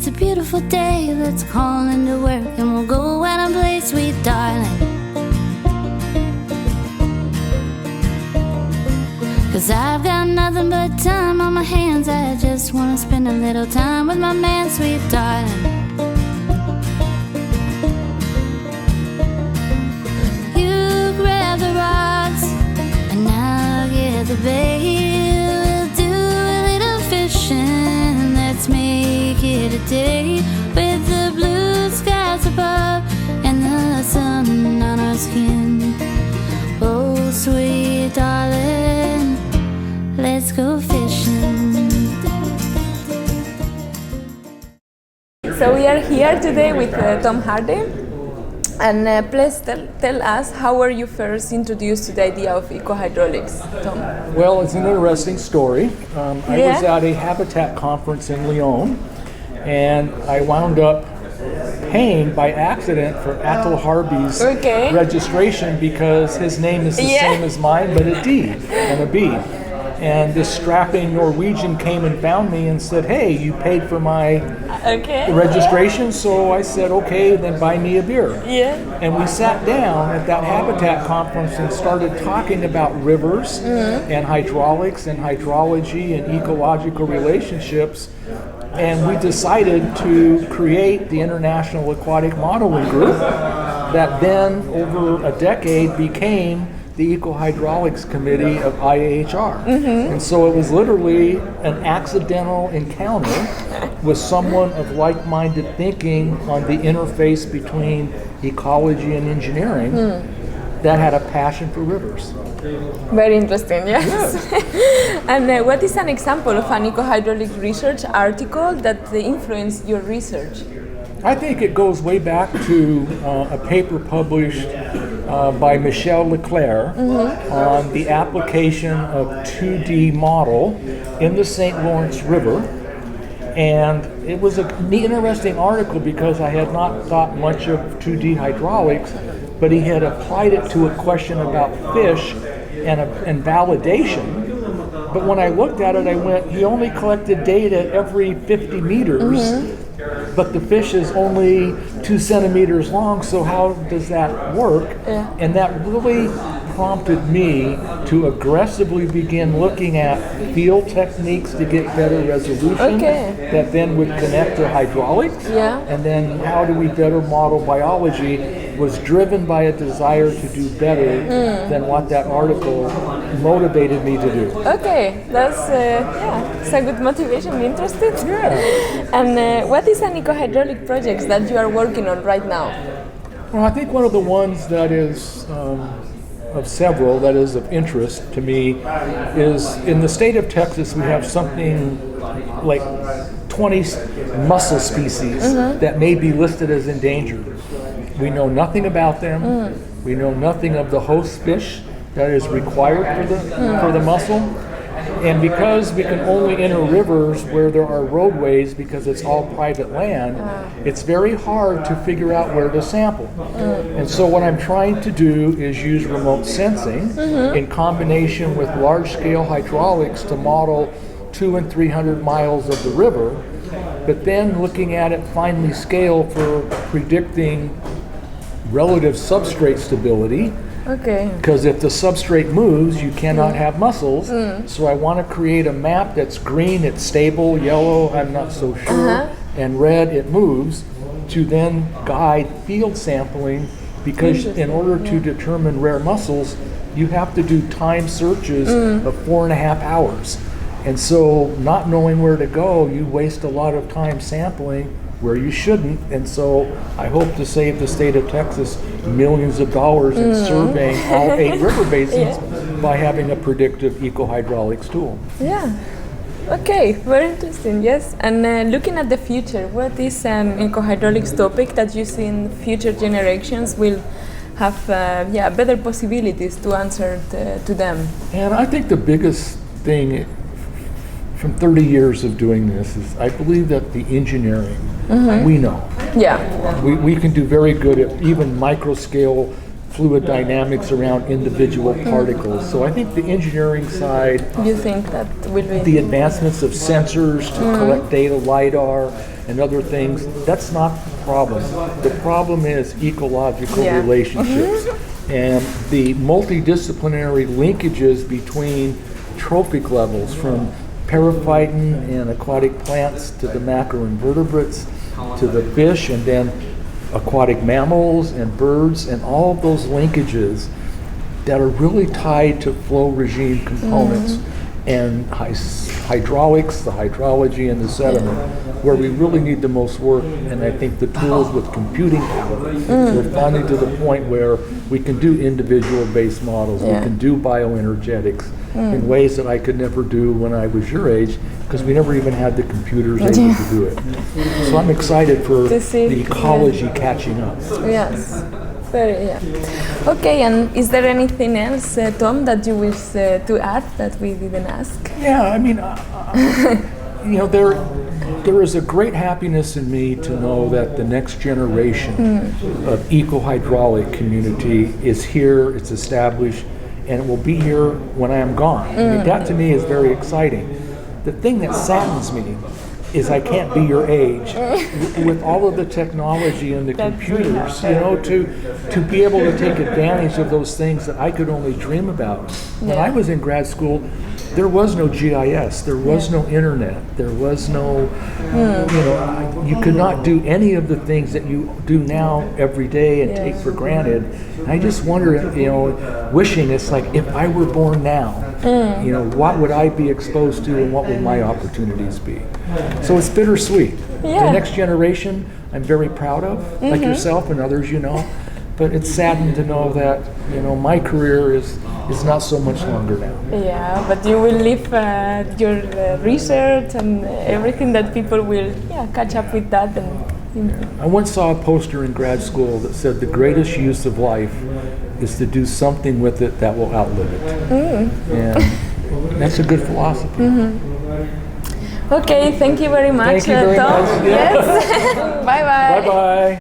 it's a beautiful day, let's call into work and we'll go out and play, sweet darling. 'Cause I've got nothing but time on my hands, I just wanna spend a little time with my man, sweet darling. You grab the rocks and I'll get the bait. We'll do a little fishing, let's make it a day with the blue skies above and the sun on our skin. Oh, sweet darling, let's go fishing. So we are here today with Thom Hardy. And please tell us, how were you first introduced to the idea of ecohydraulics, Thom? Well, it's an interesting story. I was at a habitat conference in Lyon, and I wound up paying by accident for Atul Harby's registration because his name is the same as mine, but a D and a B. And this strapping Norwegian came and found me and said, "Hey, you paid for my registration?" So I said, "Okay, then buy me a beer." And we sat down at that habitat conference and started talking about rivers and hydraulics and hydrology and ecological relationships. And we decided to create the International Aquatic Modeling Group that then, over a decade, became the Ecohydraulics Committee of IAHR. And so it was literally an accidental encounter with someone of like-minded thinking on the interface between ecology and engineering that had a passion for rivers. Very interesting, yes. And what is an example of an ecohydraulic research article that influenced your research? I think it goes way back to a paper published by Michel Leclerc on the application of 2D model in the St. Lawrence River. And it was an interesting article because I had not thought much of 2D hydraulics, but he had applied it to a question about fish and validation. But when I looked at it, I went, he only collected data every 50 meters, but the fish is only 2 centimeters long, so how does that work? And that really prompted me to aggressively begin looking at field techniques to get better resolution that then would connect to hydraulics. And then how do we better model biology was driven by a desire to do better than what that article motivated me to do. Okay, that's it's a good motivation, interested. And what is an ecohydraulic project that you are working on right now? Well, I think one of the ones that is of several that is of interest to me is in the state of Texas we have something like 20 mussel species that may be listed as endangered. We know nothing about them. We know nothing of the host fish that is required for the mussel. And because we can only enter rivers where there are roadways because it's all private land, it's very hard to figure out where to sample. And so what I'm trying to do is use remote sensing in combination with large-scale hydraulics to model 200 and 300 miles of the river, but then looking at it finely scale for predicting relative substrate stability. Because if the substrate moves, you cannot have mussels. So I want to create a map that's green, it's stable, yellow, I'm not so sure, and red, it moves, to then guide field sampling, because in order to determine rare mussels, you have to do time searches of 4.5 hours. And so not knowing where to go, you waste a lot of time sampling where you shouldn't, and so I hope to save the state of Texas millions of dollars in surveying all 8 river basins by having a predictive ecohydraulics tool. Okay, very interesting, yes. And looking at the future, what is an ecohydraulics topic that you see in future generations will have better possibilities to answer to them? And I think the biggest thing from 30 years of doing this is I believe that the engineering, we know. We can do very good at even micro scale fluid dynamics around individual particles. So I think the engineering side, You think that will be the advancements of sensors to collect data, LiDAR, and other things, that's not the problem. The problem is ecological Yeah. relationships and the multidisciplinary linkages between trophic levels from periphyton and aquatic plants to the macroinvertebrates to the fish and then aquatic mammals and birds and all of those linkages that are really tied to flow regime components and hydraulics, the hydrology and the sediment, where we really need the most work. And I think the tools with computing power, we're finally to the point where we can do individual based models, we can do bioenergetics in ways that I could never do when I was your age, because we never even had the computers able to do it. So I'm excited for To see, the ecology catching up. Yes. Very, yeah. Okay, and is there anything else, Thom, that you wish to add that we didn't ask? Yeah, I mean, you know, there is a great happiness in me to know that the next generation of ecohydraulic community is here, it's established, and it will be here when I am gone. I mean, that to me is very exciting. The thing that saddens me is I can't be your age with all of the technology and the computers, you know, to be able to take advantage of those things that I could only dream about. When I was in grad school, there was no GIS, there was no internet, there was no, you know, you could not do any of the things that you do now every day and take for granted. And I just wonder, you know, wishing it's like, if I were born now, you know, what would I be exposed to and what would my opportunities be? So it's bittersweet. The next generation I'm very proud of, like yourself and others, you know, but it's saddened to know that, you know, my career is not so much longer now. Yeah, but you will leave your research and everything that people will catch up with that. And I once saw a poster in grad school that said the greatest use of life is to do something with it that will outlive it. And that's a good philosophy. okay, thank you very much, Thank you very Thom. much. Yes. Bye bye. Bye-bye.